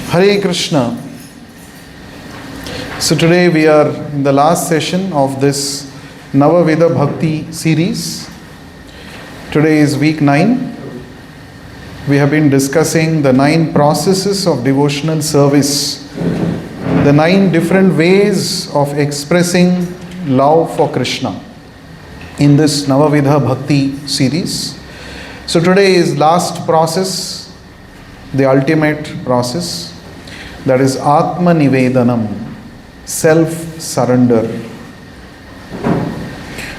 Hare Krishna. So today we are in the last session of this Nava-Vidha Bhakti series. Today is week 9. We have been discussing the 9 processes of devotional service, the 9 different ways of expressing love for Krishna in this Nava-Vidha Bhakti series. So today is last process, the ultimate process, that is Atma-Nivedanam, self-surrender.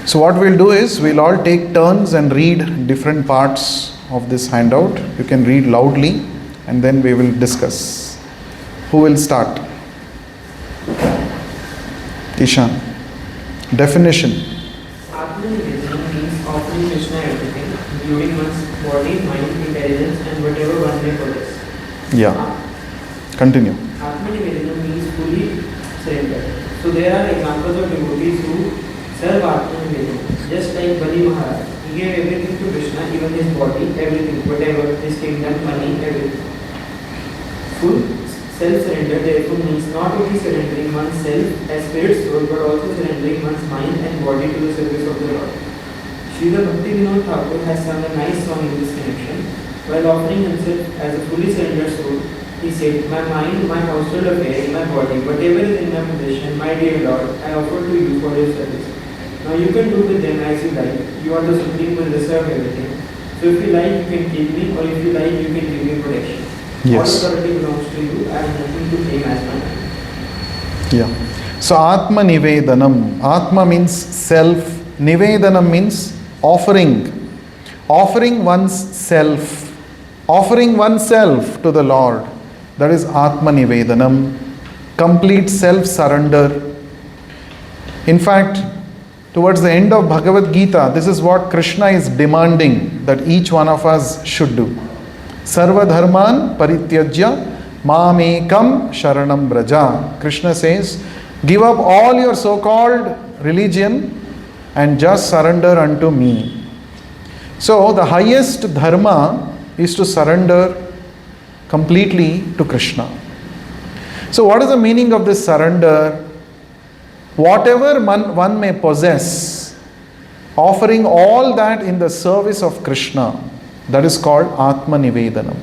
So what we'll do is, we'll all take turns and read different parts of this handout. You can read loudly and then we will discuss. Who will start? Ishan. Definition. Atma-Nivedanam means offering Krishna everything, including one's body, mind, intelligence and whatever one may possess. Yeah. Continue. Atma-Nivedanam means fully surrender. So there are examples of devotees who serve Atma-Nivedanam. Just like Bali Maharaj, he gave everything to Krishna, even his body, everything, whatever, his kingdom, money, everything. Full self-surrender therefore means not only surrendering oneself as spirit soul, but also surrendering one's mind and body to the service of the Lord. Srila Bhakti Thakur has sung a nice song in this connection. While offering himself as a fully surrendered soul, he said, "My mind, my household affairs, my body, whatever is in my possession, my dear Lord, I offer to you for your service. Now you can do with them as you like. You are the Supreme who will deserve everything. So if you like, you can kill me, or if you like, you can give me protection. Yes. All authority belongs to you. I have nothing to claim as mine." Yeah. So Atma-Nivedanam. Atma means self. Nivedanam means offering. Offering one's self. Offering oneself to the Lord. That is Atma-Nivedanam. Complete self-surrender. In fact, towards the end of Bhagavad Gita, this is what Krishna is demanding that each one of us should do. Sarva dharman parityajya mamekam sharanam braja. Krishna says, give up all your so-called religion and just surrender unto me. So the highest dharma is to surrender completely to Krishna. So what is the meaning of this surrender? Whatever one may possess, offering all that in the service of Krishna, that is called Atma-Nivedanam.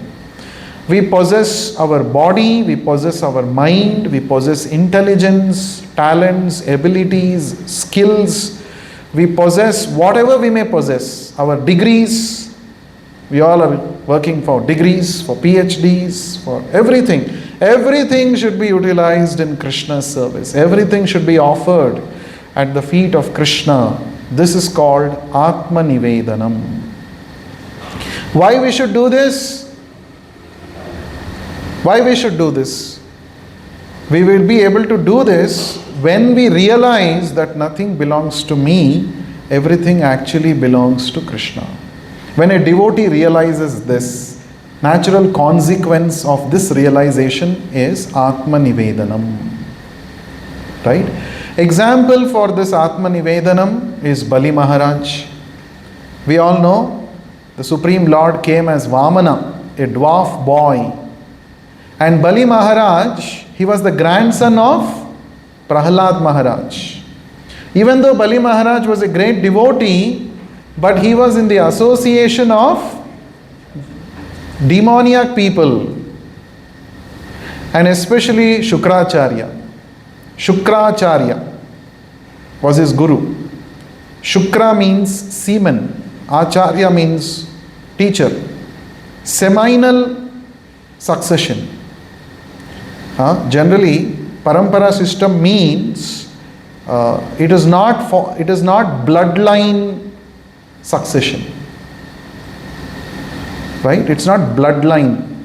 We possess our body, we possess our mind, we possess intelligence, talents, abilities, skills. We possess whatever we may possess. Our degrees, we all are working for degrees, for PhDs, for everything. Everything should be utilized in Krishna's service. Everything should be offered at the feet of Krishna. This is called Atma-Nivedanam. Why we should do this? Why we should do this? We will be able to do this when we realize that nothing belongs to me, everything actually belongs to Krishna. When a devotee realizes this, natural consequence of this realization is Atma-Nivedanam. Right? Example for this Atma-Nivedanam is Bali Maharaj. We all know the Supreme Lord came as Vamana, a dwarf boy. And Bali Maharaj, he was the grandson of Prahlad Maharaj. Even though Bali Maharaj was a great devotee, but he was in the association of demoniac people, and especially Shukracharya. Shukracharya was his guru. Shukra means semen. Acharya means teacher. Seminal succession. Generally, parampara system means it is not bloodline succession. Right? It's not bloodline.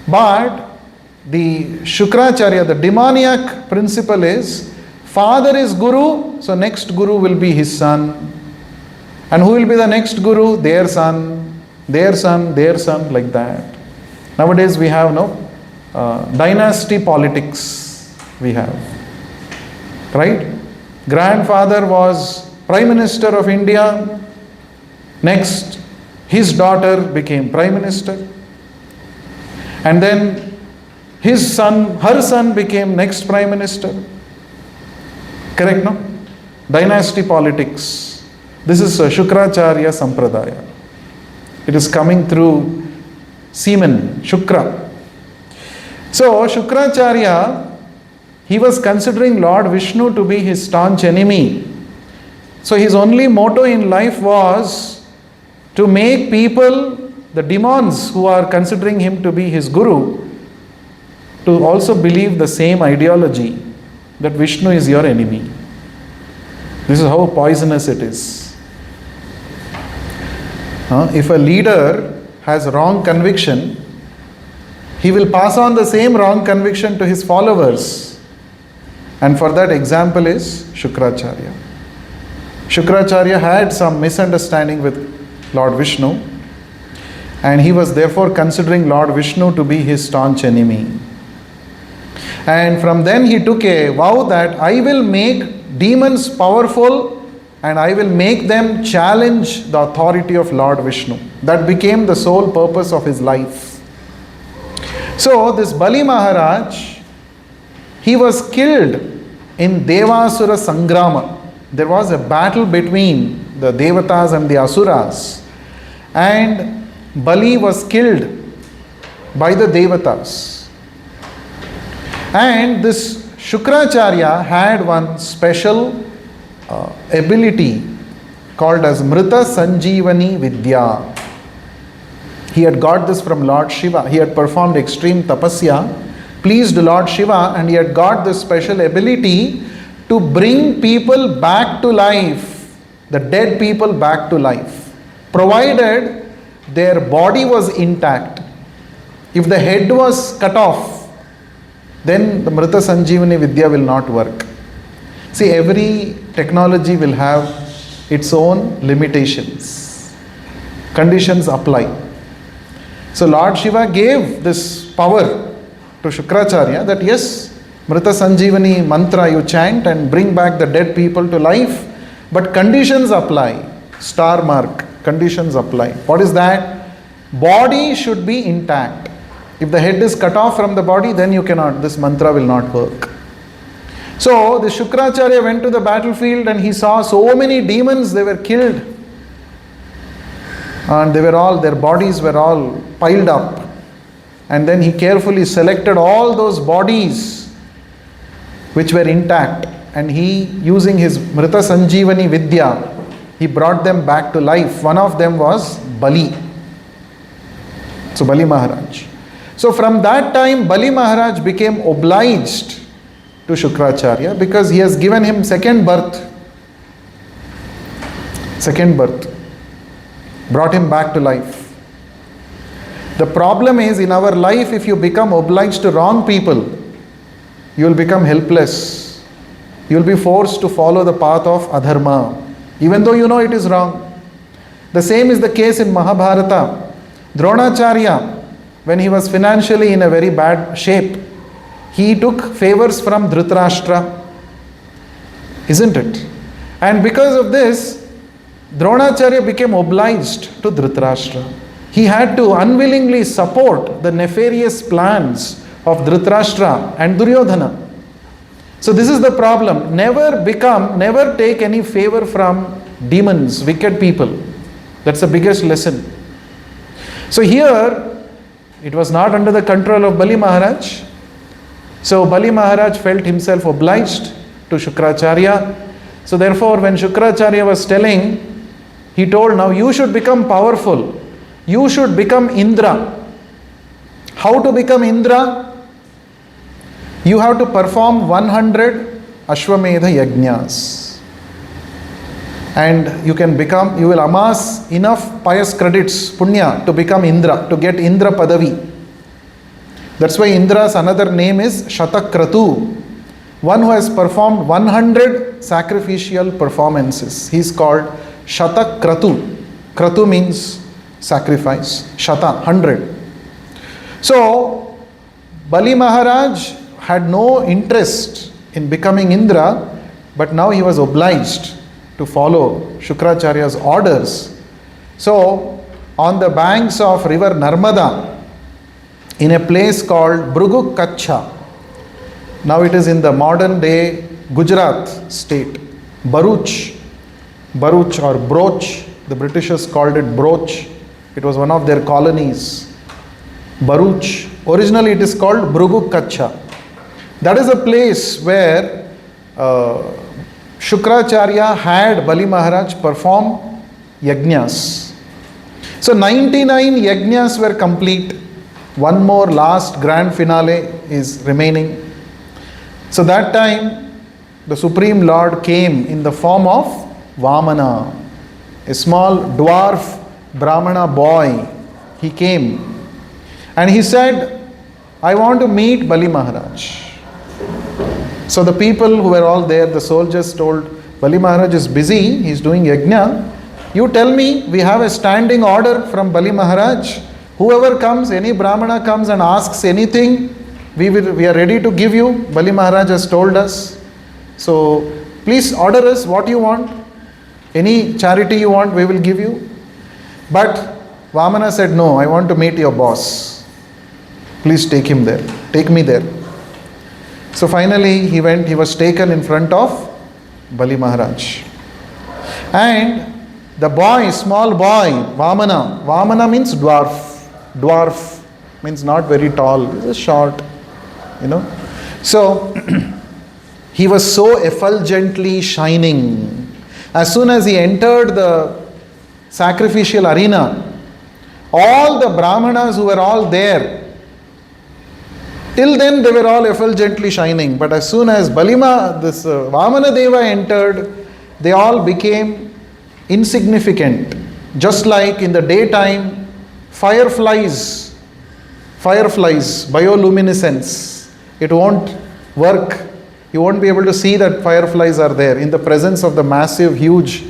But the Shukracharya, the demoniac principle is, father is guru, so next guru will be his son. And who will be the next guru? Their son, their son, their son, like that. Nowadays we have dynasty politics we have. Right? Grandfather was Prime Minister of India. Next, his daughter became Prime Minister. And then Her son became next prime minister. Correct, no? Dynasty politics. This is Shukracharya Sampradaya. It is coming through semen, Shukra. So, Shukracharya, he was considering Lord Vishnu to be his staunch enemy. So, his only motto in life was to make people, the demons who are considering him to be his guru, to also believe the same ideology, that Vishnu is your enemy. This is how poisonous it is. If a leader has wrong conviction, he will pass on the same wrong conviction to his followers. And for that example is Shukracharya. Shukracharya had some misunderstanding with Lord Vishnu, and he was therefore considering Lord Vishnu to be his staunch enemy. And from then he took a vow that I will make demons powerful and I will make them challenge the authority of Lord Vishnu. That became the sole purpose of his life. So this Bali Maharaj, he was killed in Devasura Sangrama. There was a battle between the Devatas and the Asuras, and Bali was killed by the Devatas. And this Shukracharya had one special ability called as Mrita Sanjeevani Vidya. He had got this from Lord Shiva. He had performed extreme tapasya, pleased Lord Shiva, and he had got this special ability to bring people back to life, the dead people back to life, provided their body was intact. If the head was cut off, then the Mrita Sanjeevani Vidya will not work. See, every technology will have its own limitations. Conditions apply. So Lord Shiva gave this power to Shukracharya that yes, Mrita Sanjeevani mantra you chant and bring back the dead people to life, but conditions apply. Star mark, conditions apply. What is that? Body should be intact. If the head is cut off from the body, then you cannot, this mantra will not work. So the Shukracharya went to the battlefield and he saw so many demons, they were killed. And they were all, their bodies were all piled up. And then he carefully selected all those bodies which were intact. And he, using his Mrita Sanjeevani Vidya, he brought them back to life. One of them was Bali. So Bali Maharaj. So from that time, Bali Maharaj became obliged to Shukracharya because he has given him second birth. Second birth. Brought him back to life. The problem is, in our life, if you become obliged to wrong people, you will become helpless. You will be forced to follow the path of adharma, even though you know it is wrong. The same is the case in Mahabharata. Dronacharya, when he was financially in a very bad shape, he took favors from Dhritarashtra. Isn't it? And because of this, Dronacharya became obliged to Dhritarashtra. He had to unwillingly support the nefarious plans of Dhritarashtra and Duryodhana. So this is the problem. Never take any favor from demons, wicked people. That's the biggest lesson. So here, it was not under the control of Bali Maharaj. So Bali Maharaj felt himself obliged to Shukracharya. So therefore, when Shukracharya was telling, he told, now you should become powerful. You should become Indra. How to become Indra? You have to perform 100 Ashwamedha Yajnas. And you will amass enough pious credits, punya, to become Indra, to get Indra Padavi. That's why Indra's another name is Shatakratu. One who has performed 100 sacrificial performances. He is called Shatakratu. Kratu means sacrifice. Shata, 100. So, Bali Maharaj had no interest in becoming Indra, but now he was obliged to follow Shukracharya's orders. So, on the banks of river Narmada, in a place called Bhrugu Kacha. Now it is in the modern day Gujarat state. Bharuch or Broch, the Britishers called it Broch. It was one of their colonies. Bharuch. Originally it is called Bhrugu Kacha. That is a place where Shukracharya had Bali Maharaj perform yajnas. So 99 yajnas were complete. One more last grand finale is remaining. So that time the Supreme Lord came in the form of Vamana, a small dwarf Brahmana boy. He came and he said, I want to meet Bali Maharaj. So the people who were all there, the soldiers told, Bali Maharaj is busy, he is doing yajna. You tell me, we have a standing order from Bali Maharaj. Whoever comes, any Brahmana comes and asks anything, we are ready to give you. Bali Maharaj has told us. So please order us what you want. Any charity you want, we will give you. But Vamana said, no, I want to meet your boss. Please take him there. Take me there. So finally he went, he was taken in front of Bali Maharaj. And the boy, small boy, Vamana means dwarf. Dwarf means not very tall, he was short, So he was so effulgently shining. As soon as he entered the sacrificial arena, all the Brahmanas who were all there, till then they were all effulgently shining. But as soon as Vamana Deva entered, they all became insignificant. Just like in the daytime, fireflies, bioluminescence, it won't work. You won't be able to see that fireflies are there in the presence of the massive, huge,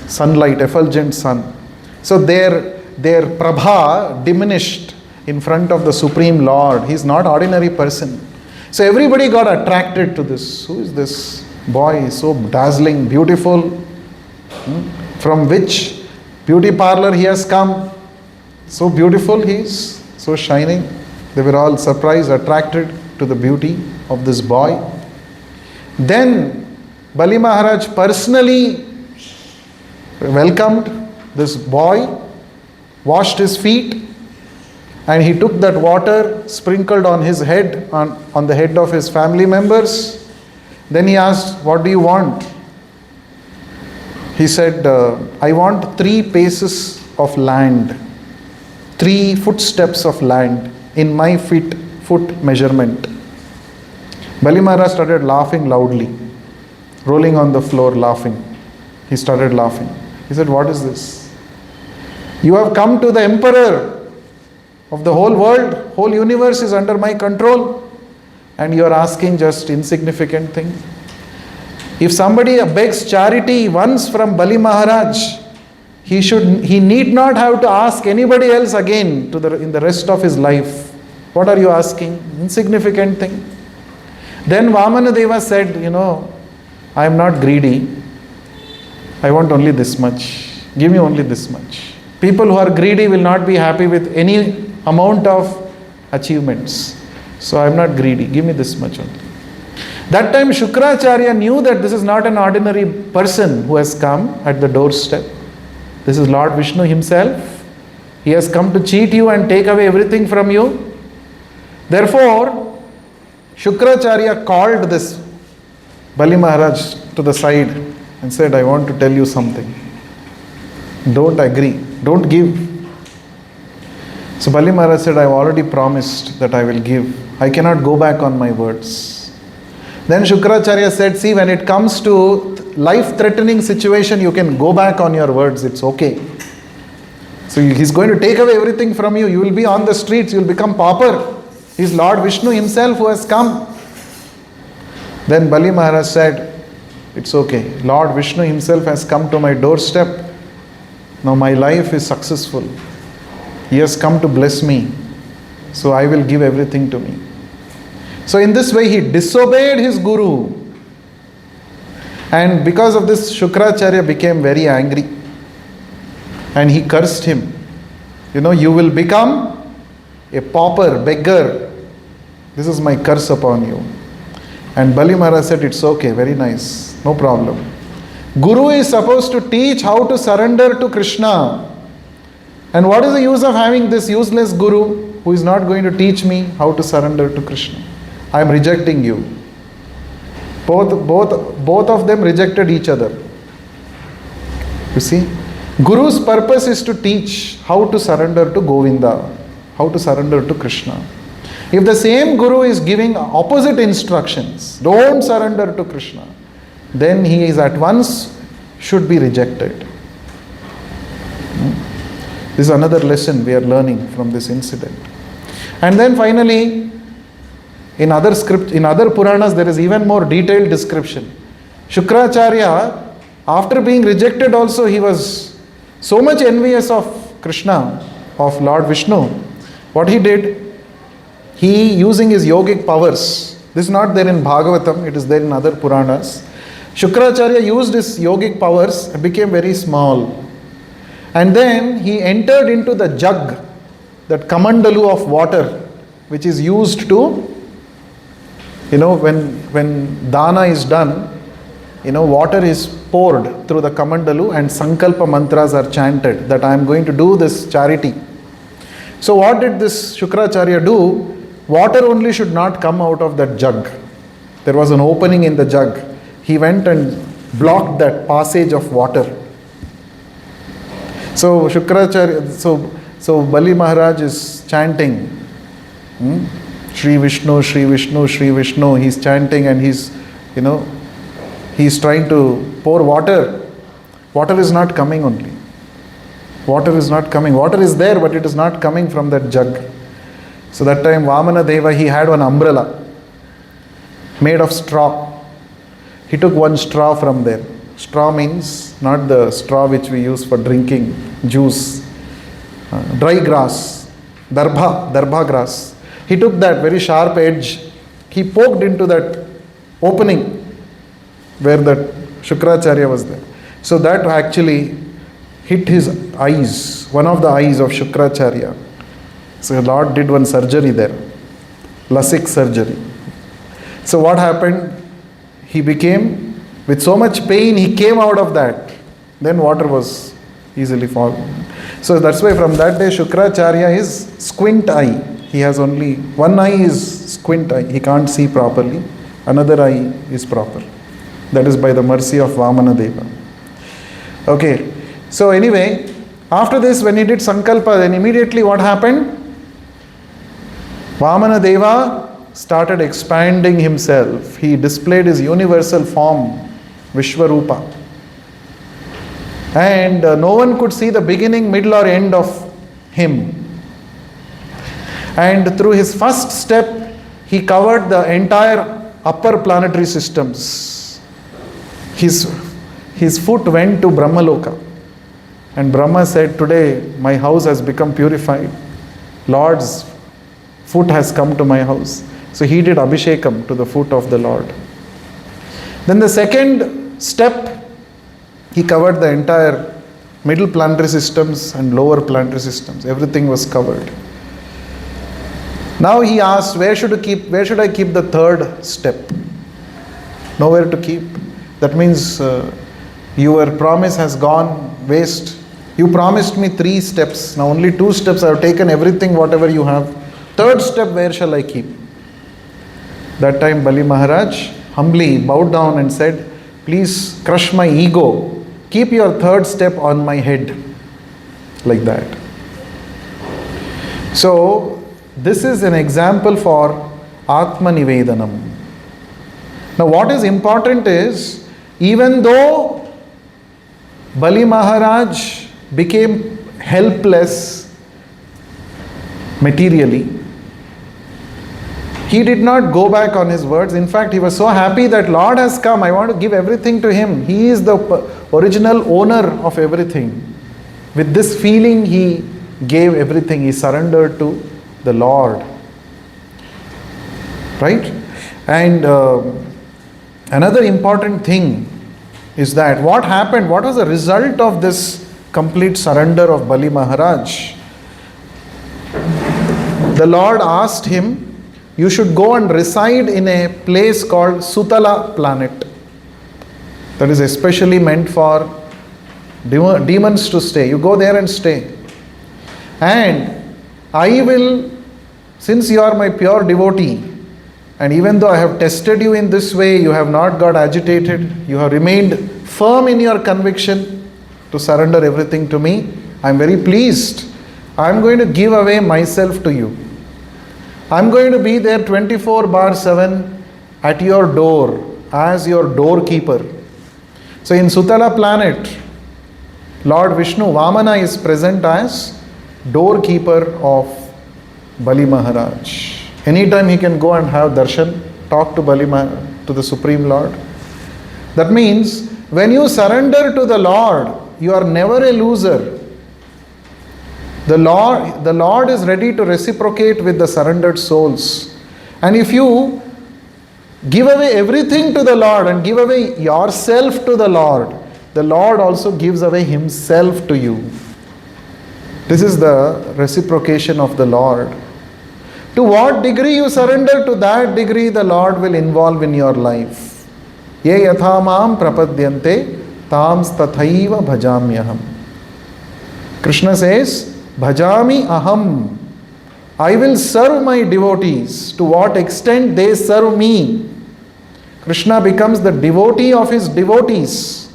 sunlight, effulgent sun. So their prabha diminished in front of the Supreme Lord. He's not ordinary person. So everybody got attracted to this. Who is this boy? So dazzling, beautiful. From which beauty parlor he has come? So beautiful he is, so shining. They were all surprised, attracted to the beauty of this boy. Then Bali Maharaj personally welcomed this boy, washed his feet, and he took that water, sprinkled on his head, on the head of his family members. Then he asked, what do you want? He said, I want 3 paces of land, 3 footsteps of land in my foot measurement. Bali Maharaj started laughing loudly, rolling on the floor laughing. He started laughing. He said, what is this? You have come to the emperor of the whole world, whole universe is under my control, and you are asking just insignificant thing. If somebody begs charity once from Bali Maharaj, he need not have to ask anybody else again in the rest of his life. What are you asking? Insignificant thing. Then Vamana Deva said, I am not greedy. I want only this much. Give me only this much. People who are greedy will not be happy with any amount of achievements. So I am not greedy. Give me this much only. That time Shukracharya knew that this is not an ordinary person who has come at the doorstep. This is Lord Vishnu himself. He has come to cheat you and take away everything from you. Therefore, Shukracharya called this Bali Maharaj to the side and said, I want to tell you something. Don't agree. Don't give. So Bali Maharaj said, I have already promised that I will give. I cannot go back on my words. Then Shukracharya said, see, when it comes to life-threatening situation, you can go back on your words. It's okay. So he's going to take away everything from you. You will be on the streets. You will become pauper. He's Lord Vishnu himself who has come. Then Bali Maharaj said, it's okay. Lord Vishnu himself has come to my doorstep. Now my life is successful. He has come to bless me. So I will give everything to me. So in this way he disobeyed his guru. And because of this, Shukracharya became very angry. And he cursed him. You will become a pauper, beggar, this is my curse upon you. And Bali Maharaj said, it's okay, very nice, no problem. Guru is supposed to teach how to surrender to Krishna. And what is the use of having this useless guru who is not going to teach me how to surrender to Krishna? I am rejecting you. Both of them rejected each other. You see? Guru's purpose is to teach how to surrender to Govinda, how to surrender to Krishna. If the same guru is giving opposite instructions, don't surrender to Krishna, then he is at once should be rejected. This is another lesson we are learning from this incident. And then finally, in other Puranas, there is even more detailed description. Shukracharya, after being rejected also, he was so much envious of Krishna, of Lord Vishnu. What he did, he using his yogic powers, this is not there in Bhagavatam, it is there in other Puranas. Shukracharya used his yogic powers and became very small. And then he entered into the jug, that kamandalu of water, which is used to, when dana is done, water is poured through the kamandalu and sankalpa mantras are chanted that I am going to do this charity. So what did this Shukracharya do? Water only should not come out of that jug. There was an opening in the jug. He went and blocked that passage of water. So Shukracharya, so Bali Maharaj is chanting, Shri Vishnu, Shri Vishnu, Shri Vishnu. He's chanting and he's trying to pour water. Water is not coming only. Water is not coming. Water is there, but it is not coming from that jug. So that time Vamana Deva, he had one umbrella made of straw. He took one straw from there. Straw means not the straw which we use for drinking juice. Dry grass, darbha grass. He took that very sharp edge. He poked into that opening where that Shukracharya was there. So that actually hit his eyes, one of the eyes of Shukracharya. So the Lord did one surgery there, Lasik surgery. So what happened? He became, with so much pain, he came out of that. Then water was easily falling. So that's why from that day Shukracharya is squint eye. He has only one eye is squint eye. He can't see properly. Another eye is proper. That is by the mercy of Vamana Deva. Okay. So anyway, after this, when he did Sankalpa, then immediately what happened? Vamana Deva started expanding himself. He displayed his universal form, Vishwarupa. And no one could see the beginning, middle or end of him. And through his first step, he covered the entire upper planetary systems. His foot went to Brahmaloka. And Brahma said, today my house has become purified. Lord's foot has come to my house. So he did Abhishekam to the foot of the Lord. Then the second step, he covered the entire middle planetary systems and lower planetary systems. Everything was covered. Now he asked, where should I keep the third step? Nowhere to keep. That means your promise has gone waste. You promised me 3 steps. Now only 2 steps. I have taken everything, whatever you have. Third step, where shall I keep? That time Bali Maharaj humbly bowed down and said, please crush my ego. Keep your third step on my head. Like that. So, this is an example for Atma-Nivedanam. Now what is important is, even though Bali Maharaj became helpless materially, he did not go back on his words. In fact, he was so happy that Lord has come. I want to give everything to him. He is the original owner of everything. With this feeling, he gave everything. He surrendered to the Lord. Right? And another important thing is that what happened? What was the result of this complete surrender of Bali Maharaj? The Lord asked him, you should go and reside in a place called Sutala planet. That is especially meant for demons to stay. You go there and stay. And I will, since you are my pure devotee, and even though I have tested you in this way, you have not got agitated, you have remained firm in your conviction to surrender everything to me, I am very pleased. I am going to give away myself to you. I am going to be there 24/7 at your door as your doorkeeper. So in Sutala planet, Lord Vishnu, Vamana is present as doorkeeper of Bali Maharaj. Anytime he can go and have darshan, talk to to the Supreme Lord. That means when you surrender to the Lord, you are never a loser. The Lord is ready to reciprocate with the surrendered souls. And if you give away everything to the Lord and give away yourself to the Lord also gives away himself to you. This is the reciprocation of the Lord. To what degree you surrender, to that degree the Lord will involve in your life. Ye yathamam prapadyante tams tathaiva bhajamyaham. Krishna says, bhajami aham. I will serve my devotees. To what extent they serve me. Krishna becomes the devotee of his devotees.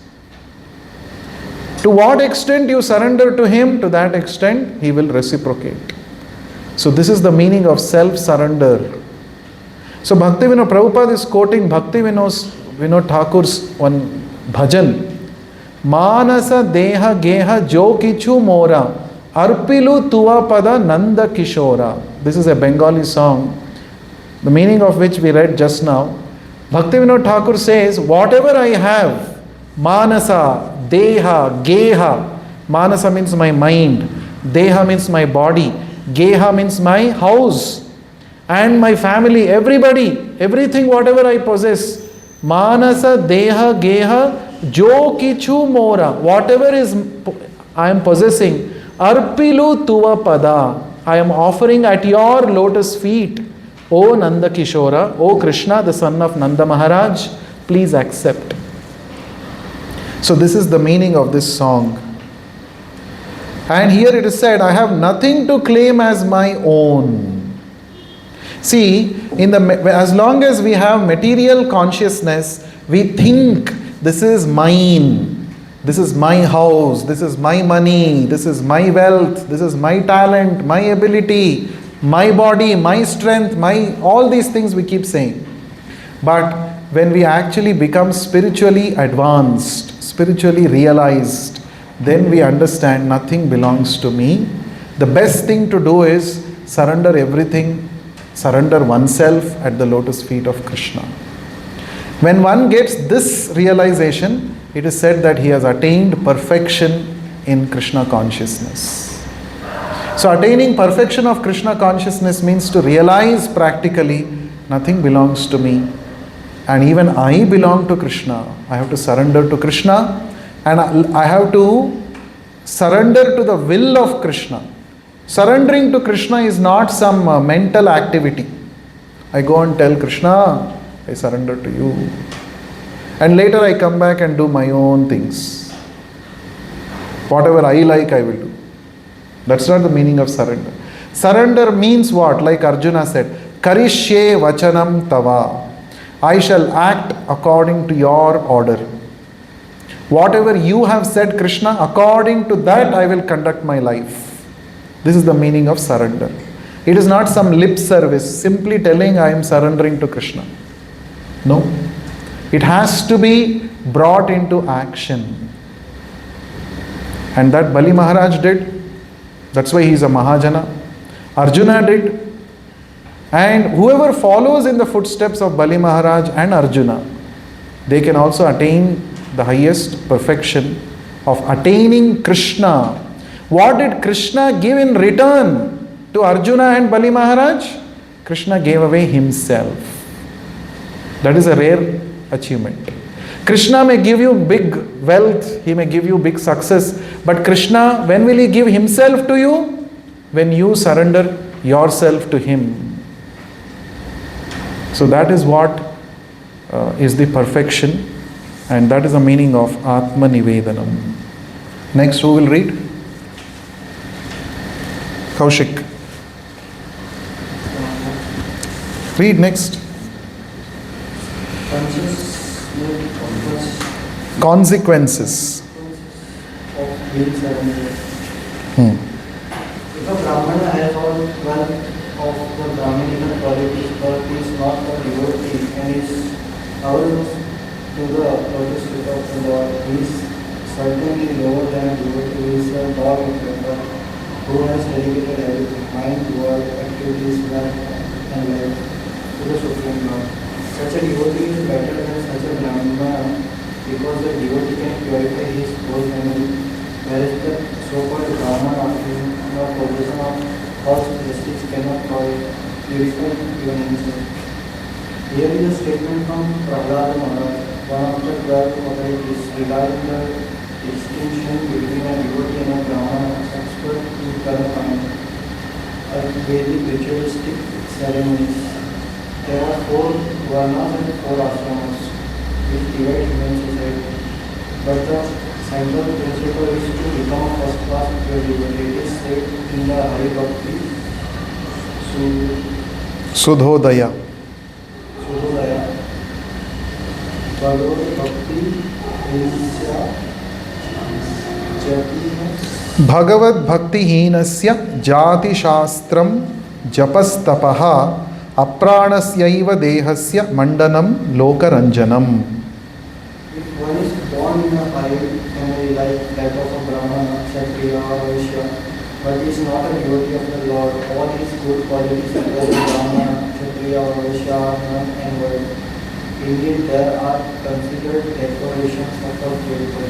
To what extent you surrender to him, to that extent he will reciprocate. So this is the meaning of self-surrender. So Bhaktivinoda Prabhupada is quoting Bhaktivinoda Thakur's one bhajan. Manasa deha geha jo kichu mora arpilu tuva pada nanda kishora. This is a Bengali song, the meaning of which we read just now. Bhaktivinoda Thakur says, whatever I have, manasa, deha, geha. Manasa means my mind, deha means my body, geha means my house and my family, everybody, everything, whatever I possess. Manasa, deha, geha, jo kichu mora. Whatever is I am possessing, arpilu tuva pada. I am offering at your lotus feet. O Nanda Kishora, O Krishna, the son of Nanda Maharaj, please accept. So this is the meaning of this song. And here it is said, I have nothing to claim as my own. See, as long as we have material consciousness, we think this is mine, this is my house, this is my money, this is my wealth, this is my talent, my ability, my body, my strength, all these things we keep saying. But when we actually become spiritually advanced, spiritually realized, then we understand nothing belongs to me. The best thing to do is surrender everything, surrender oneself at the lotus feet of Krishna. When one gets this realization, it is said that he has attained perfection in Krishna consciousness. So attaining perfection of Krishna consciousness means to realize practically nothing belongs to me. And even I belong to Krishna. I have to surrender to Krishna and I have to surrender to the will of Krishna. Surrendering to Krishna is not some mental activity. I go and tell Krishna, I surrender to you. And later I come back and do my own things. Whatever I like, I will do. That's not the meaning of surrender. Surrender means what? Like Arjuna said, Karishye vachanam tava. I shall act according to your order. Whatever you have said, Krishna, according to that I will conduct my life. This is the meaning of surrender. It is not some lip service, simply telling I am surrendering to Krishna. No. It has to be brought into action. And that Bali Maharaj did. That's why he is a Mahajana. Arjuna did. And whoever follows in the footsteps of Bali Maharaj and Arjuna, they can also attain the highest perfection of attaining Krishna. What did Krishna give in return to Arjuna and Bali Maharaj? Krishna gave away himself. That is a rare achievement. Krishna may give you big wealth, he may give you big success, but Krishna, when will he give himself to you? When you surrender yourself to Him. So that is what is the perfection, and that is the meaning of Atma-Nivedanam. Next, who will read? Kaushik. Read next. Consequences. Of being surrendered. If a Brahmana has all one of the Brahminical qualities but is not a devotee and is averse to the lotus feet of the Lord, he is certainly lower than a devotee who is a dog member who has dedicated everything, mind, word, activities, life and life to the Supreme Lord. Such a devotee is better than such a Brahmana because the devotee can purify his whole family, whereas the so-called Brahmana in the possession of false justice cannot purify even himself. Here is a statement from Prahlada Maharaj, one of the 12 authorities regarding the distinction between a devotee and a Brahmana expert in Karma and Vedic ritualistic ceremonies. There are 4 varnas and 4 ashramas which divide human society. But the central principle is to become a first-class pure devotee. It is said in the Hari Bhakti Sudhodaya. Bhagavad Bhakti Hinasya Jati Bhagavad Bhakti Hinasya Jati Shastram Japastapaha Apranasyaiva Dehasya Mandanam Lokaranjanam. If one is born in a high family like that of a Brahmana, Kshatriya or Vaishya, but is not a devotee of the Lord, all his good qualities as a Brahmana, Kshatriya or Vaishya are none and void. Indeed, there are considered decorations of the faithful.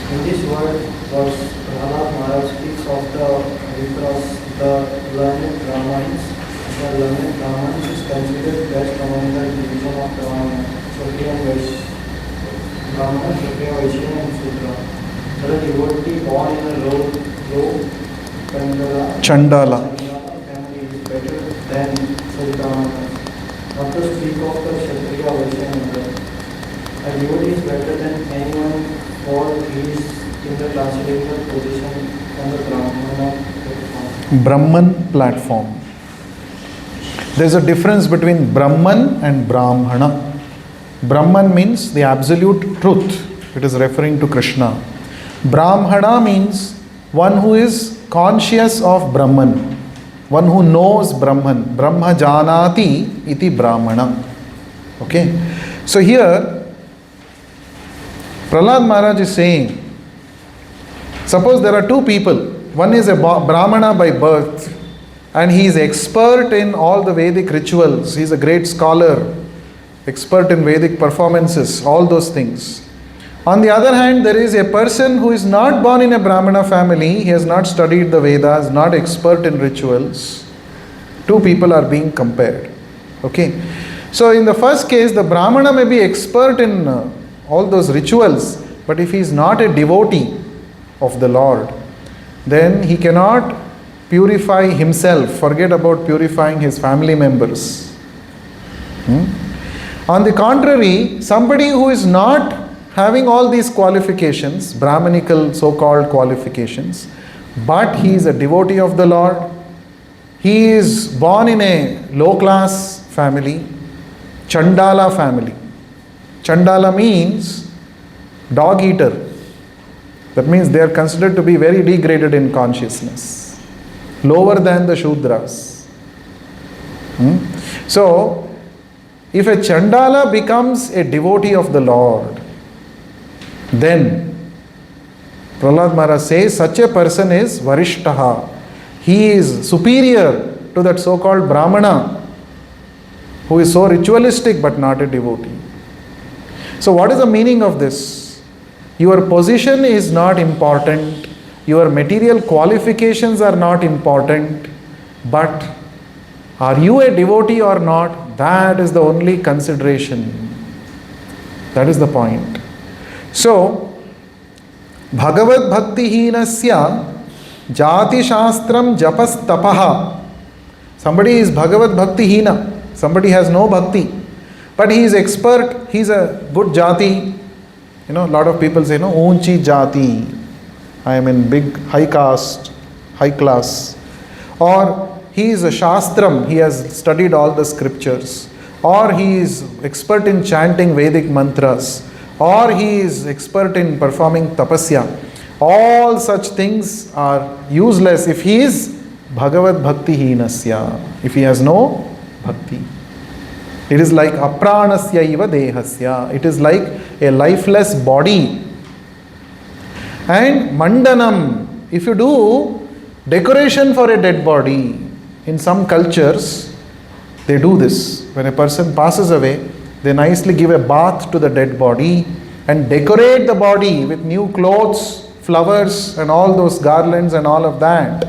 In this word, verse, Prahlad Maharaj speaks of the Vipras, the learned Brahmins. The learned Brahmins is considered best among the division of Brahmana, Kshatriya and Vaishya. Brahmana, Kshatriya, Vaishya and Sudra. The devotee born in a low Chandala. family is better than such Brahmanas. Not to speak of the Kshatriya, Vaishya and Sudra. A devotee is better than anyone for he is in the transcendental position on the Brahmana platform. Brahman platform. There is a difference between Brahman and Brahmana. Brahman means the absolute truth. It is referring to Krishna. Brahmana means one who is conscious of Brahman, one who knows Brahman. Brahma janati iti Brahmana. Okay. So here, Prahlad Maharaj is saying, suppose there are 2 people. One is a Brahmana by birth, and he is expert in all the Vedic rituals. He is a great scholar, expert in Vedic performances, all those things. On the other hand, there is a person who is not born in a Brahmana family, he has not studied the Vedas, not expert in rituals. 2 people are being compared. Okay. So in the first case, the Brahmana may be expert in all those rituals, but if he is not a devotee of the Lord, then he cannot purify himself. Forget about purifying his family members. On the contrary, somebody who is not having all these qualifications, Brahmanical so-called qualifications, but he is a devotee of the Lord, he is born in a low-class family, Chandala family. Chandala means dog eater. That means they are considered to be very degraded in consciousness, lower than the Shudras. So, if a Chandala becomes a devotee of the Lord, then Prahlad Maharaj says such a person is Varishtaha. He is superior to that so-called Brahmana who is so ritualistic but not a devotee. So what is the meaning of this? Your position is not important, your material qualifications are not important, but are you a devotee or not? That is the only consideration. That is the point. So, Bhagavad Bhakti Hinasya Jati Shastram Japas Tapaha Somebody is Bhagavad Bhakti Hina. Somebody has no bhakti. But he is expert, he is a good jati. A lot of people say, Unchi jati. I am in big, high caste, high class. Or he is a shastram, he has studied all the scriptures. Or he is expert in chanting Vedic mantras. Or he is expert in performing tapasya. All such things are useless if he is Bhagavad Bhakti Hinasya, if he has no bhakti. It is like apranasya iva dehasya. It is like a lifeless body. And mandanam, if you do decoration for a dead body, in some cultures, they do this. When a person passes away, they nicely give a bath to the dead body and decorate the body with new clothes, flowers and all those garlands and all of that.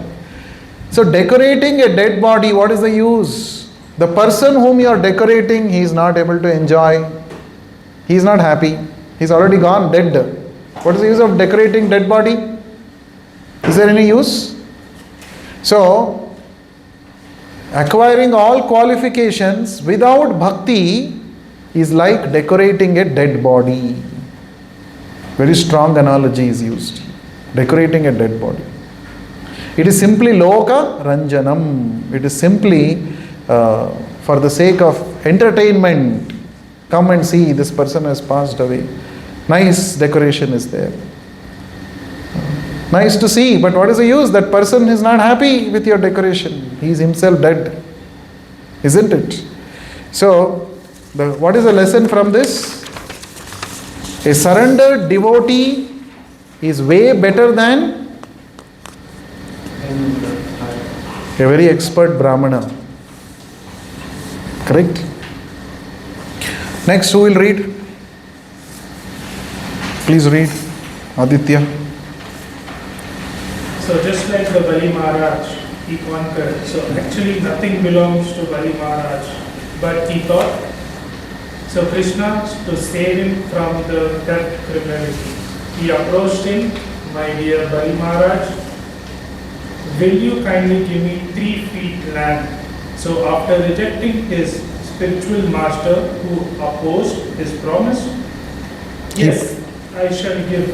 So decorating a dead body, what is the use? The person whom you are decorating, he is not able to enjoy. He is not happy. He is already gone, dead. What is the use of decorating dead body? Is there any use? So, acquiring all qualifications without bhakti is like decorating a dead body. Very strong analogy is used. Decorating a dead body. It is simply loka ranjanam. It is simply for the sake of entertainment. Come and see, this person has passed away. Nice decoration is there. Nice to see, but what is the use? That person is not happy with your decoration. He is himself dead. Isn't it? So, what is the lesson from this? A surrendered devotee is way better than a very expert Brahmana. Correct? Next, who will read? Please read. Aditya. So just like the Bali Maharaj, he conquered. So actually nothing belongs to Bali Maharaj. But he thought, so Krishna, to save him from the death criminality, he approached him, my dear Bali Maharaj, will you kindly give me 3 feet land? So after rejecting his spiritual master who opposed his promise, yes, I shall give.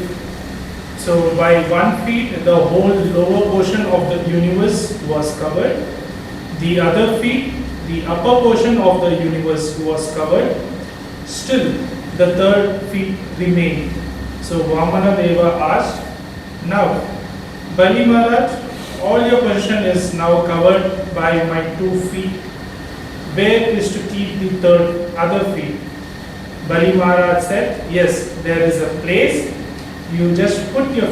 So by 1 feet, the whole lower portion of the universe was covered. The other feet, the upper portion of the universe was covered. Still, the third feet remained. So Vamana Deva asked, now, Bali Maharaj, all your position is now covered by my 2 feet. Where is to keep the other feet? Bali Maharaj said, yes, there is a place. You just put your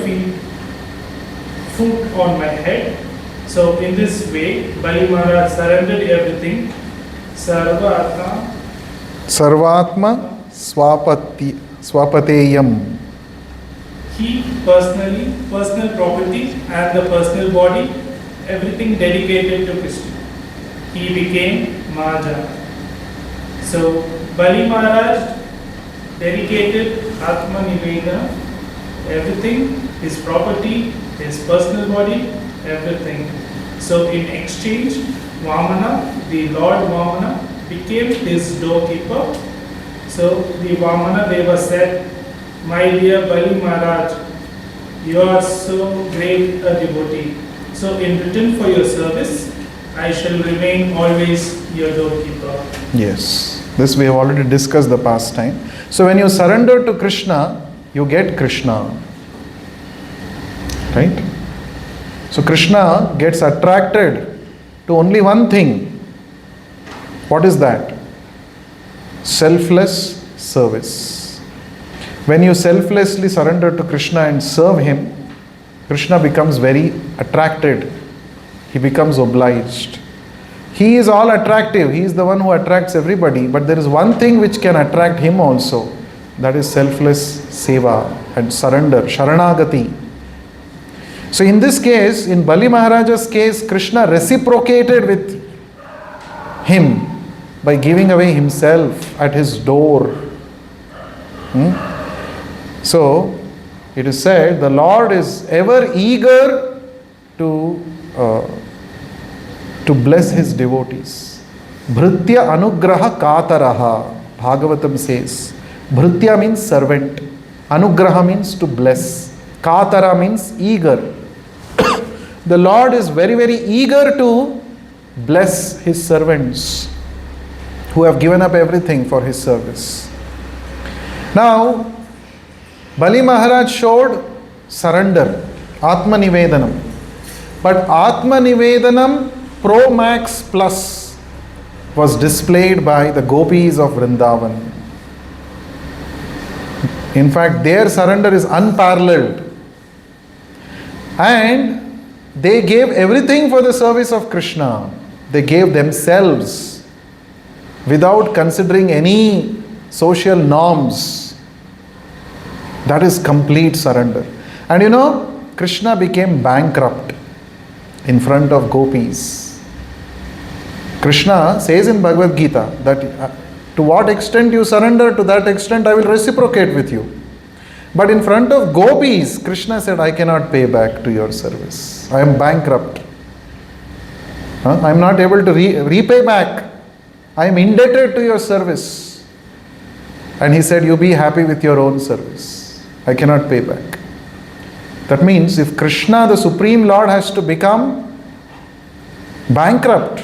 foot on my head. So in this way, Bali Maharaj surrendered everything. Sarvatma swapateyam. He personal property and the personal body, everything dedicated to Krishna. He became Mahajan. So Bali Maharaj dedicated Atma-Nivedanam, everything, his property, his personal body, everything. So in exchange, Vamana, the Lord Vamana, became his doorkeeper. So the Vamana Deva said, my dear Bali Maharaj, you are so great a devotee. So in return for your service, I shall remain always your doorkeeper. Yes, this we have already discussed the past time. So when you surrender to Krishna, you get Krishna. Right? So Krishna gets attracted to only one thing. What is that? Selfless service. When you selflessly surrender to Krishna and serve him, Krishna becomes very attracted. He becomes obliged. He is all attractive. He is the one who attracts everybody. But there is one thing which can attract him also. That is selfless seva and surrender, sharanagati. So in this case, in Bali Maharaja's case, Krishna reciprocated with him by giving away himself at his door. So, it is said, the Lord is ever eager to to bless his devotees. Bhritya anugraha kataraha, Bhagavatam says. Bhritya means servant. Anugraha means to bless. Katara means eager. The Lord is very, very eager to bless his servants who have given up everything for his service. Now, Bali Maharaj showed surrender, Atma-Nivedanam. But Atma-Nivedanam Pro Max Plus was displayed by the gopis of Vrindavan. In fact, their surrender is unparalleled. And they gave everything for the service of Krishna. They gave themselves without considering any social norms. That is complete surrender. And you know, Krishna became bankrupt in front of gopis. Krishna says in Bhagavad Gita that to what extent you surrender, to that extent I will reciprocate with you. But in front of gopis, Krishna said, I cannot pay back to your service. I am bankrupt. I am not able to repay back. I am indebted to your service. And he said, you be happy with your own service. I cannot pay back. That means if Krishna, the Supreme Lord, has to become bankrupt,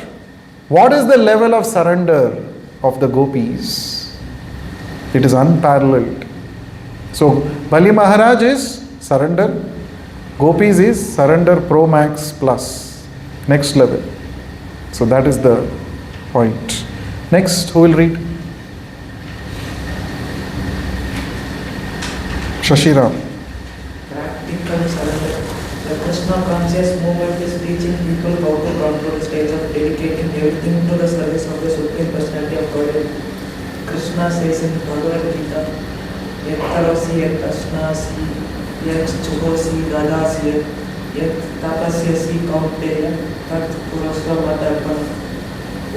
what is the level of surrender of the gopis? It is unparalleled. So, Bali Maharaj is surrender, gopis is surrender Pro Max Plus, next level. So that is the point. Next, who will read? Shashiram. Practical surrender. The Krishna conscious movement is teaching people how to control the stage of dedicating everything to the service of the Supreme Personality of Godhead. Krishna says in Bhagavad Gita, Yet tarasi, yet ashnasi, yet chuhosi, dadasi, yet tapasyasi, kaunteya, tat purasva matarpan.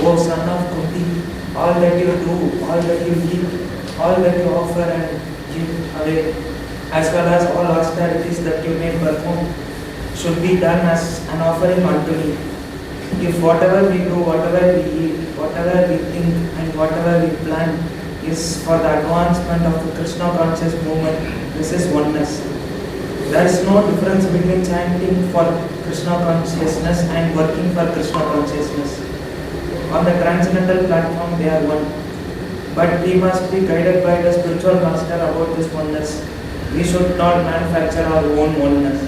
O son of Kunti, all that you do, all that you give, all that you offer and give away, as well as all austerities that you may perform, should be done as an offering unto me. If whatever we do, whatever we eat, whatever we think, and whatever we plan is for the advancement of the Krishna conscious movement, this is oneness. There is no difference between chanting for Krishna consciousness and working for Krishna consciousness. On the transcendental platform, they are one. But we must be guided by the spiritual master about this oneness. We should not manufacture our own oneness.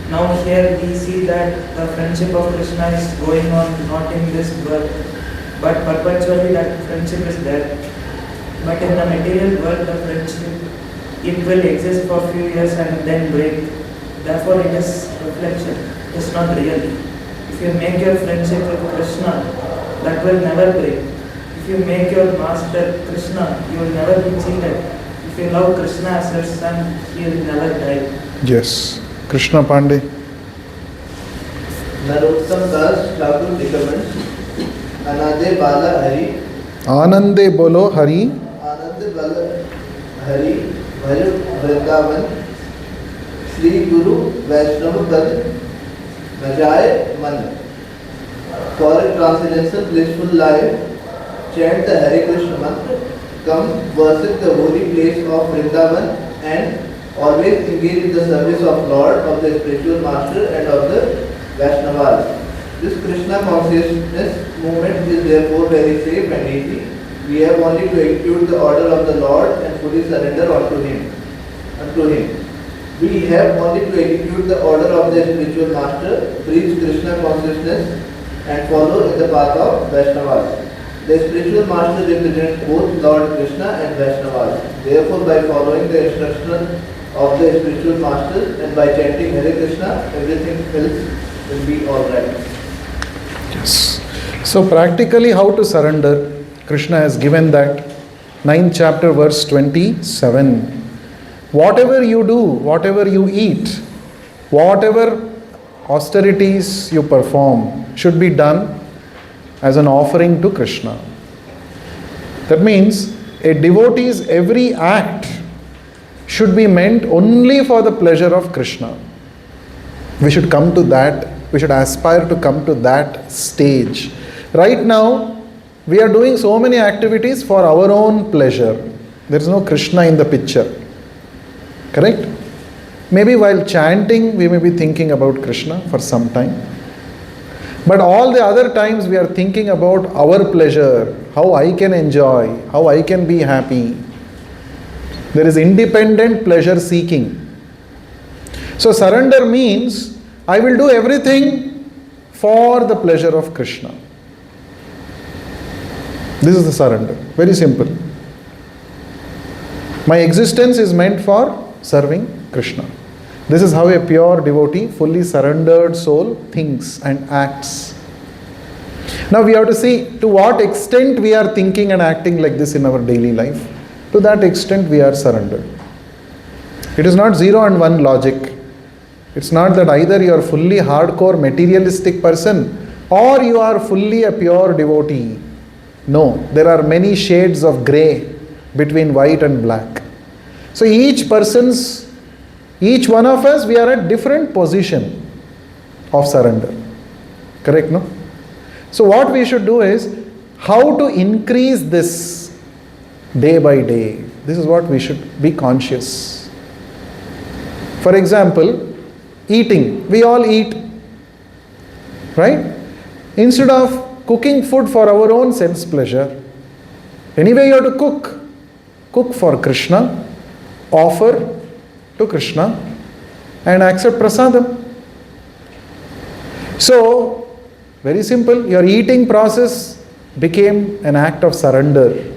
Now here we see that the friendship of Krishna is going on not in this birth, but perpetually that friendship is there. But in the material world, the friendship, it will exist for a few years and then break. Therefore, it is reflection. It is not real. If you make your friendship with Krishna, that will never break. If you make your master Krishna, you will never be cheated. If you love Krishna as your son, he will never die. Yes. Krishna Pandey. Narottam Das Thakur recommends Anande Bala Hari. Anande Bolo Hari. Anande Bala Hari Bhaja Vrindavan Sri Guru Vaishnava Pad Najaye Man. For a transcendental blissful life, chant the Hare Krishna mantra, come worship the holy place of Vrindavan and always engage in the service of Lord, of the spiritual master and of the Vaishnavas. This Krishna consciousness movement is therefore very safe and easy. We have only to execute the order of the Lord and fully surrender unto Him. We have only to execute the order of the spiritual master, preach Krishna consciousness and follow in the path of Vaishnavas. The spiritual master represents both Lord Krishna and Vaishnavas. Therefore, by following the instruction of the spiritual master and by chanting Hare Krishna, everything else will be alright. Yes. So practically how to surrender, Krishna has given that 9th chapter verse 27. Whatever you do, whatever you eat, whatever austerities you perform should be done as an offering to Krishna. That means a devotee's every act should be meant only for the pleasure of Krishna. We should come to that We should aspire to come to that stage. Right now, we are doing so many activities for our own pleasure. There is no Krishna in the picture. Correct? Maybe while chanting, we may be thinking about Krishna for some time. But all the other times we are thinking about our pleasure, how I can enjoy, how I can be happy. There is independent pleasure seeking. So surrender means I will do everything for the pleasure of Krishna. This is the surrender. Very simple. My existence is meant for serving Krishna. This is how a pure devotee, fully surrendered soul thinks and acts. Now we have to see to what extent we are thinking and acting like this in our daily life. To that extent we are surrendered. It is not 0 and 1 logic. It's not that either you are fully hardcore materialistic person or you are fully a pure devotee. No, there are many shades of grey between white and black. So each one of us, we are at different position of surrender. Correct, no? So what we should do is how to increase this day by day. This is what we should be conscious. For example, eating. We all eat. Right? Instead of cooking food for our own sense pleasure, anyway you have to cook. Cook for Krishna. Offer to Krishna and accept prasadam. So, very simple, your eating process became an act of surrender.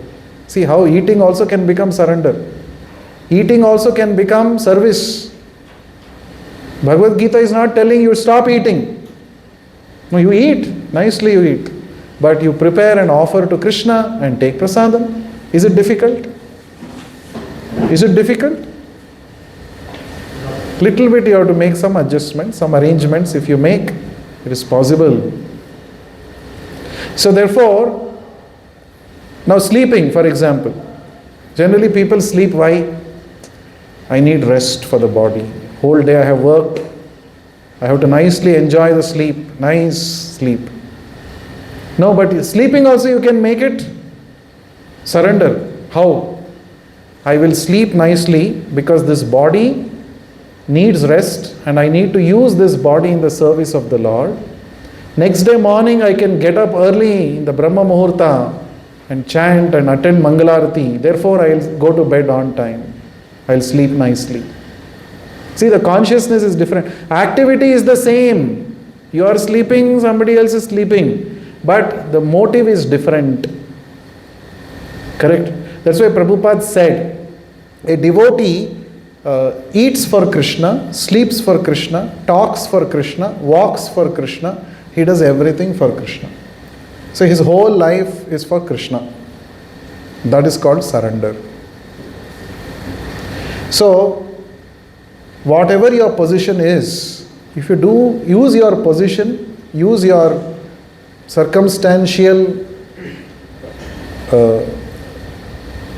See how eating also can become surrender. Eating also can become service. Bhagavad Gita is not telling you stop eating. No, you eat, nicely you eat. But you prepare and offer to Krishna and take prasadam. Is it difficult? Is it difficult? Little bit you have to make some adjustments, some arrangements. If you make, it is possible. So therefore, now sleeping, for example. Generally people sleep, why? I need rest for the body. Whole day I have worked. I have to nicely enjoy the sleep. Nice sleep. No, but sleeping also you can make it surrender. How? I will sleep nicely because this body needs rest and I need to use this body in the service of the Lord. Next day morning I can get up early in the Brahma Muhurta and chant and attend Mangalarati. Therefore I will go to bed on time. I will sleep nicely. See, the consciousness is different. Activity is the same. You are sleeping, somebody else is sleeping. But the motive is different. Correct? That's why Prabhupada said, a devotee eats for Krishna, sleeps for Krishna, talks for Krishna, walks for Krishna. He does everything for Krishna. So his whole life is for Krishna. That is called surrender. So, whatever your position is, if you do use your position, use your circumstantial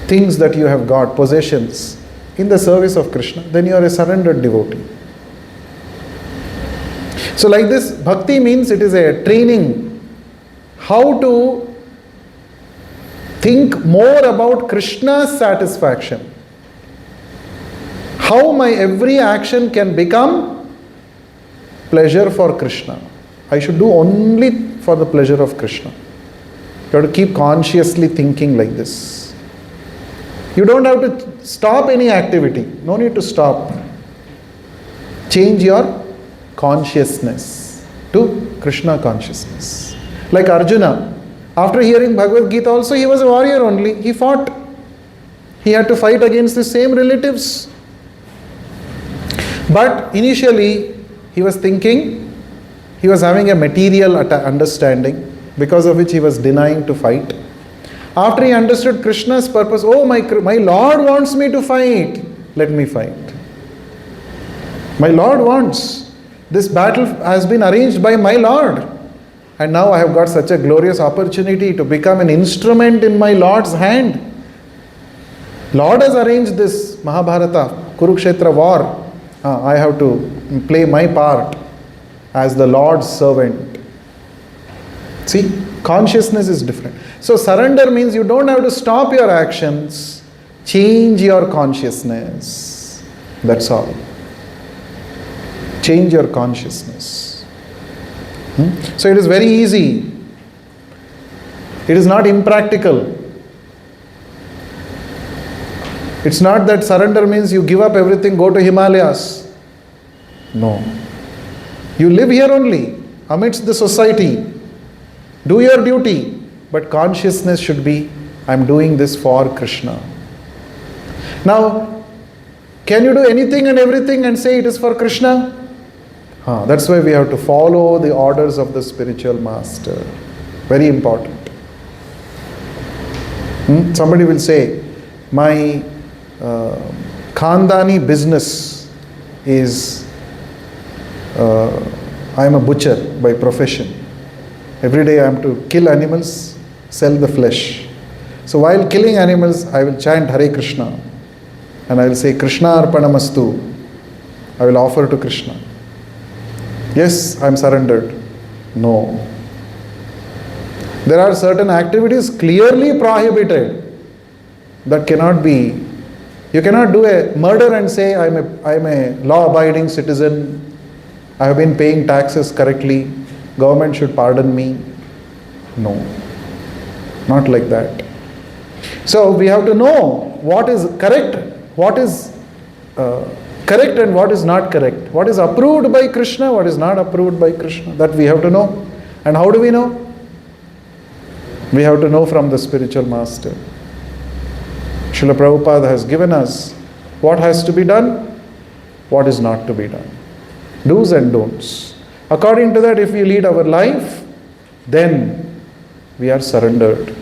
things that you have got, possessions, in the service of Krishna, then you are a surrendered devotee. So like this, bhakti means it is a training how to think more about Krishna's satisfaction. How my every action can become pleasure for Krishna. I should do only for the pleasure of Krishna. You have to keep consciously thinking like this. You don't have to stop any activity. No need to stop. Change your consciousness to Krishna consciousness. Like Arjuna, after hearing Bhagavad Gita also, he was a warrior only. He fought. He had to fight against the same relatives. But initially, he was thinking, he was having a material understanding, because of which he was denying to fight. After he understood Krishna's purpose, oh, my Lord wants me to fight, let me fight. My Lord wants. This battle has been arranged by my Lord. And now I have got such a glorious opportunity to become an instrument in my Lord's hand. Lord has arranged this Mahabharata, Kurukshetra war. I have to play my part. as the Lord's servant. See, consciousness is different. So surrender means you don't have to stop your actions, change your consciousness. That's all. Change your consciousness. So it is very easy. It is not impractical. It's not that surrender means you give up everything, go to Himalayas. No. You live here only, amidst the society. Do your duty. But consciousness should be, I am doing this for Krishna. Now, can you do anything and everything and say it is for Krishna? That's why we have to follow the orders of the spiritual master. Very important. Somebody will say, my Khandani business is, I am a butcher by profession. Every day I am to kill animals, sell the flesh. So while killing animals, I will chant Hare Krishna. And I will say, Krishna Arpanamastu. I will offer to Krishna. Yes, I am surrendered. No. There are certain activities clearly prohibited that cannot be. You cannot do a murder and say, I am a law-abiding citizen. I have been paying taxes correctly. Government should pardon me. No. Not like that. So we have to know what is correct, what is correct and what is not correct. What is approved by Krishna, what is not approved by Krishna. That we have to know. And how do we know? We have to know from the spiritual master. Srila Prabhupada has given us what has to be done, what is not to be done. Do's and don'ts. According to that, if we lead our life, then we are surrendered.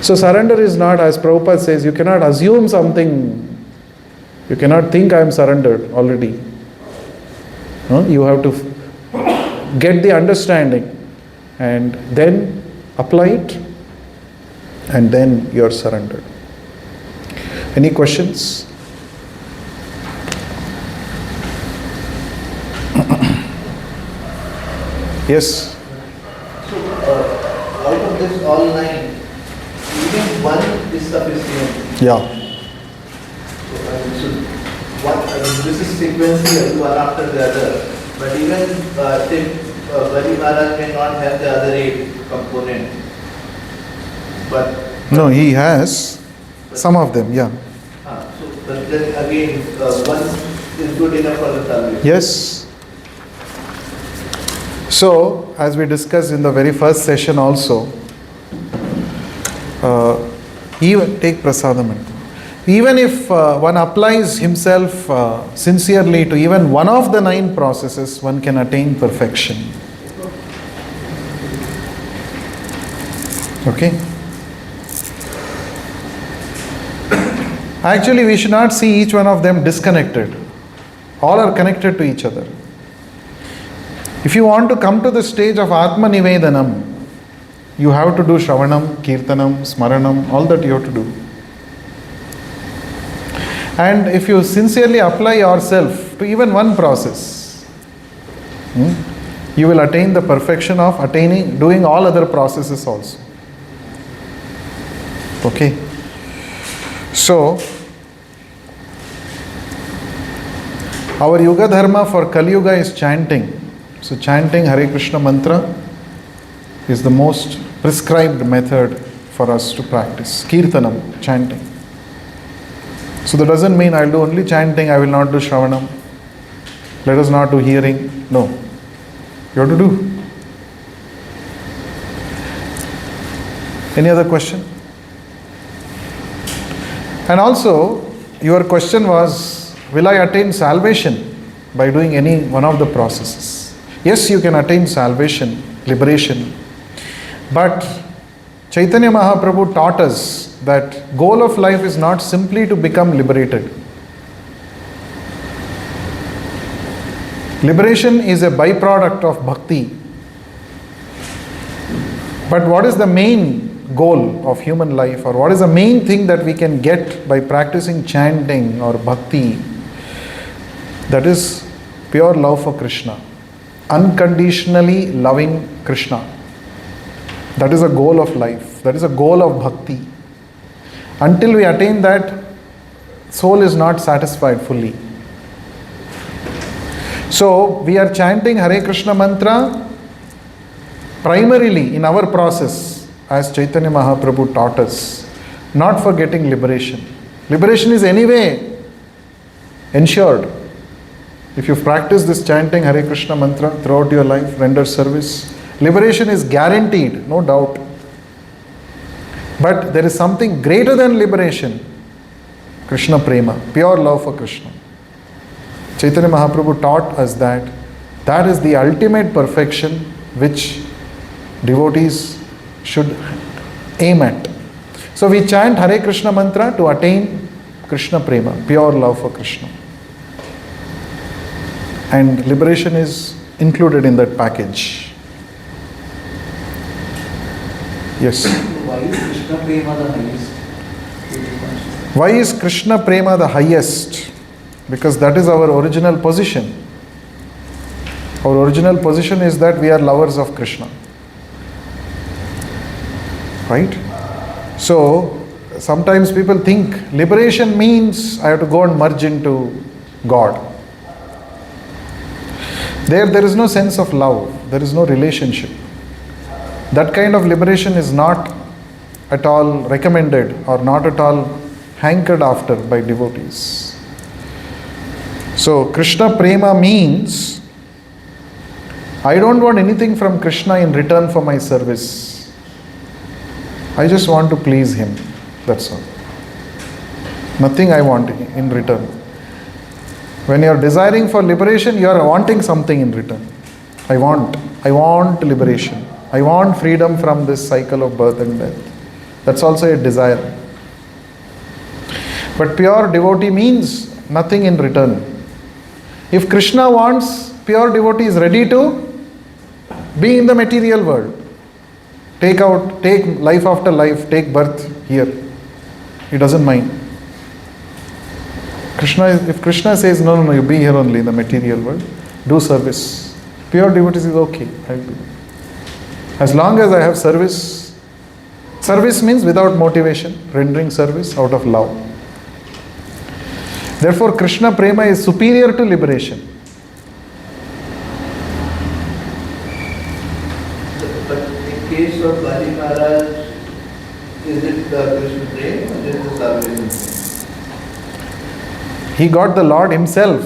So surrender is not, as Prabhupada says, you cannot assume something. You cannot think I am surrendered already. You have to get the understanding and then apply it, and then you are surrendered. Any questions? Yes? So, out of this all 9, even one is sufficient. Yeah. This is sequential, one after the other. But even Bali Maharaj may not have the other 8 components. But No, he has some of them, yeah. But then again, one is good enough for the salvation. Yes. So, as we discussed in the very first session also, even take prasadam. Even if one applies himself sincerely to even one of the 9 processes, one can attain perfection. Okay? Actually, we should not see each one of them disconnected. All are connected to each other. If you want to come to the stage of Atma-Nivedanam, you have to do Shravanam, Kirtanam, Smaranam, all that you have to do. And if you sincerely apply yourself to even one process, you will attain the perfection of doing all other processes also. Okay? So, our Yuga Dharma for Kali Yuga is chanting. So chanting Hare Krishna mantra is the most prescribed method for us to practice. Kirtanam, chanting. So that doesn't mean I'll do only chanting, I will not do Shravanam. Let us not do hearing. No. You have to do. Any other question? And also, your question was, will I attain salvation by doing any one of the processes? Yes, you can attain salvation, liberation. But Chaitanya Mahaprabhu taught us that goal of life is not simply to become liberated. Liberation is a byproduct of bhakti. But what is the main goal of human life, or what is the main thing that we can get by practicing chanting or bhakti? That is pure love for Krishna. unconditionally loving Krishna. That is a goal of life. That is a goal of bhakti. Until we attain that, soul is not satisfied fully. So, we are chanting Hare Krishna mantra primarily in our process, as Chaitanya Mahaprabhu taught us, not for getting liberation. Liberation is anyway ensured. If you practice this chanting Hare Krishna mantra throughout your life, render service, liberation is guaranteed, no doubt. But there is something greater than liberation, Krishna Prema, pure love for Krishna. Chaitanya Mahaprabhu taught us that that is the ultimate perfection which devotees should aim at. So we chant Hare Krishna mantra to attain Krishna Prema, pure love for Krishna. And liberation is included in that package. Yes. Why is Krishna Prema the highest? Why is Krishna Prema the highest? Because that is our original position. Our original position is that we are lovers of Krishna. Right? So, sometimes people think liberation means I have to go and merge into God. There is no sense of love. There is no relationship. That kind of liberation is not at all recommended or not at all hankered after by devotees. So, Krishna Prema means I don't want anything from Krishna in return for my service. I just want to please him. That's all. Nothing I want in return. When you are desiring for liberation, you are wanting something in return. I want liberation. I want freedom from this cycle of birth and death. That's also a desire. But pure devotee means nothing in return. If Krishna wants, pure devotee is ready to be in the material world. Take life after life, take birth here. He doesn't mind. If Krishna says, no, you be here only in the material world, do service. Pure devotee is okay, I'll do. As long as I have service, service means without motivation, rendering service out of love. Therefore, Krishna Prema is superior to liberation. But in case of Bali Maharaj, is it the Krishna Prema or is it the salvation? He got the Lord himself.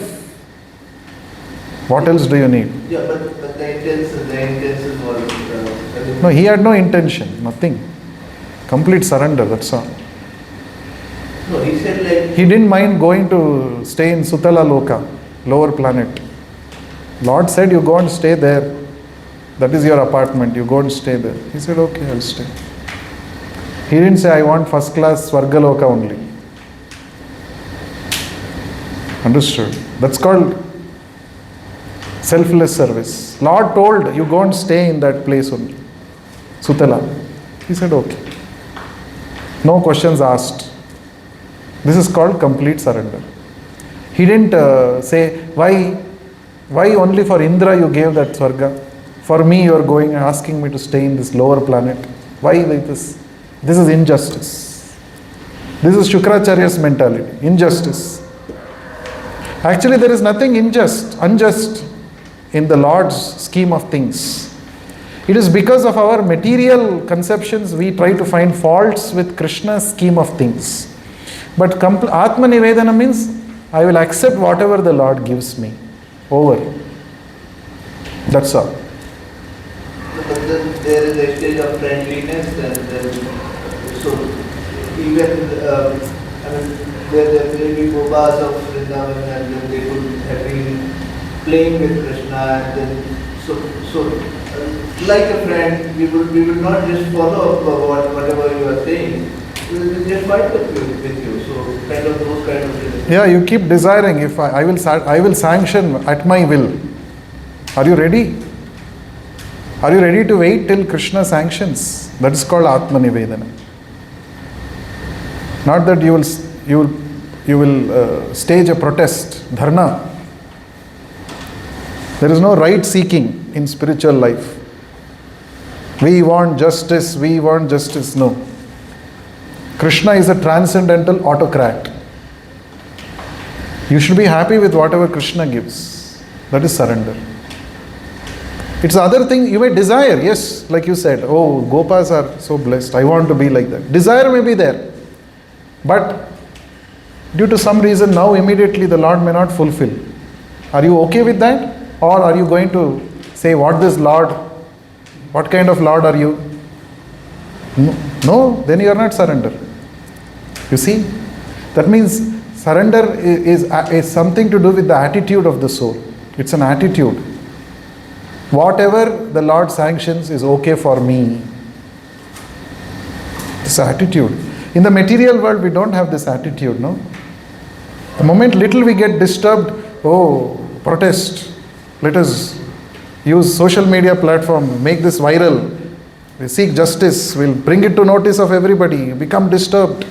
What else do you need? Yeah, but the intention was... No, he had no intention, nothing. Complete surrender, that's all. No, he said like... He didn't mind going to stay in Sutala Loka, lower planet. Lord said, you go and stay there. That is your apartment, you go and stay there. He said, okay, I'll stay. He didn't say, I want first class Swargaloka only. Understood? That's called selfless service. Lord told, you go and stay in that place only. Sutala. He said, okay. No questions asked. This is called complete surrender. He didn't say, why only for Indra you gave that Swarga? For me you are going and asking me to stay in this lower planet. Why like this? This is injustice. This is Shukracharya's mentality. Injustice. Actually, there is nothing unjust in the Lord's scheme of things. It is because of our material conceptions we try to find faults with Krishna's scheme of things. But Atma-Nivedanam means I will accept whatever the Lord gives me. Over. That's all. But then there is a stage of friendliness and then, so even there may be Bobas of Vrindavan and then they could have been playing with Krishna and then so like a friend we will not just follow whatever you are saying. We will just fight with you. So kind of those kind of things. Yeah, you keep desiring. If I will sanction at my will. Are you ready? Are you ready to wait till Krishna sanctions? That is called Atma-Nivedanam. Not that you will stage a protest, dharna. There is no right seeking in spiritual life. We want justice, no. Krishna is a transcendental autocrat. You should be happy with whatever Krishna gives. That is surrender. It's the other thing you may desire, yes, like you said, oh, Gopas are so blessed, I want to be like that. Desire may be there. But due to some reason now immediately the Lord may not fulfill. Are you okay with that? Or are you going to say, what kind of Lord are you? No, then you are not surrender. You see? That means surrender is something to do with the attitude of the soul. It's an attitude. Whatever the Lord sanctions is okay for me. This attitude. In the material world, we don't have this attitude, no? The moment little we get disturbed, oh, protest. Let us use social media platform, make this viral. We seek justice, we'll bring it to notice of everybody, become disturbed.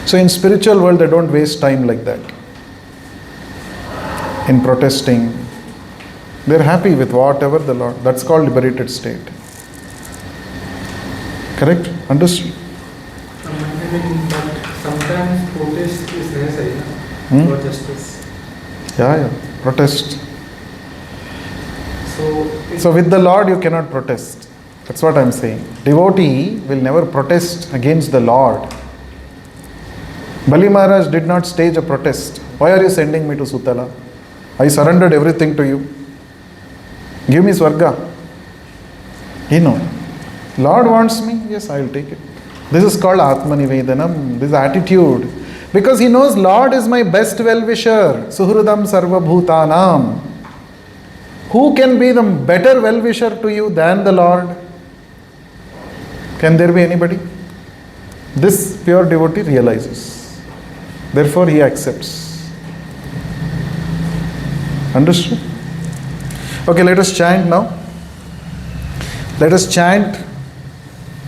So in spiritual world, they don't waste time like that. In protesting, they're happy with whatever the Lord. That's called liberated state. Correct? Understood? But sometimes protest is necessary for justice. Yeah. Protest. So with the Lord you cannot protest. That's what I'm saying. Devotee will never protest against the Lord. Bali Maharaj did not stage a protest. Why are you sending me to Sutala? I surrendered everything to you. Give me Swarga. Lord wants me, yes, I will take it. This is called Atma-Nivedanam. This is attitude. Because he knows Lord is my best well-wisher. Suhrudam sarva bhutanam. Who can be the better well-wisher to you than the Lord? Can there be anybody? This pure devotee realizes. Therefore he accepts. Understood? Okay, let us chant now. Let us chant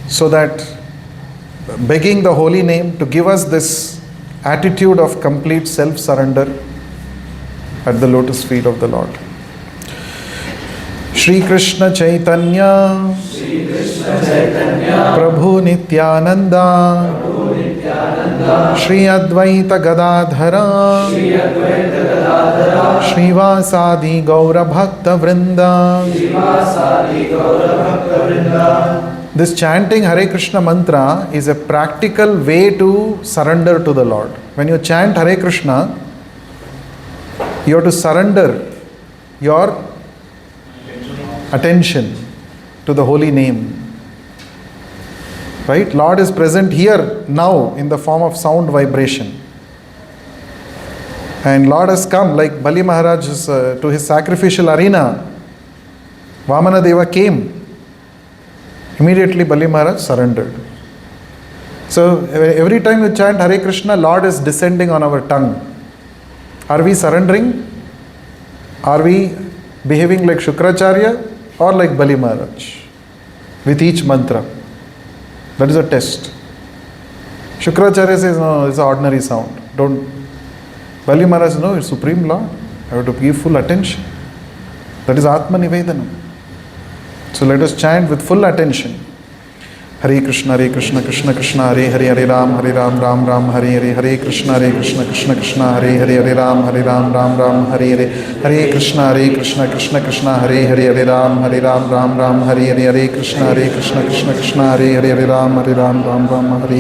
so that begging the holy name to give us this attitude of complete self-surrender at the lotus feet of the Lord. Shri Krishna Chaitanya, Prabhu Nityananda, Shri Advaita Gadadhara, Srivasadi Gaura Bhakta Vrinda. This chanting Hare Krishna mantra is a practical way to surrender to the Lord. When you chant Hare Krishna, you have to surrender your attention to the holy name. Right? Lord is present here now in the form of sound vibration. And Lord has come like Bali Maharaj to his sacrificial arena. Vamana Deva came. Immediately Bali Maharaj surrendered. So every time you chant Hare Krishna, Lord is descending on our tongue. Are we surrendering? Are we behaving like Shukracharya or like Bali Maharaj with each mantra? That is a test. Shukracharya says, no, it's an ordinary sound. Don't. Bali Maharaj, no, it's Supreme Lord. I have to give full attention. That is Atma-Nivedanam. So let us chant with full attention. Hare Krishna, Krishna Krishna, Hare Hare, Ram Ram, Hare Hare, Hare Krishna, Krishna Krishna, Hare Hare, Ram Ram, Hare Hare, Hare Krishna, Krishna Krishna, Hare Hare, Ram Ram, Hare Hare, Hare Krishna, Krishna Krishna, Hare Hare, Ram Ram, Hare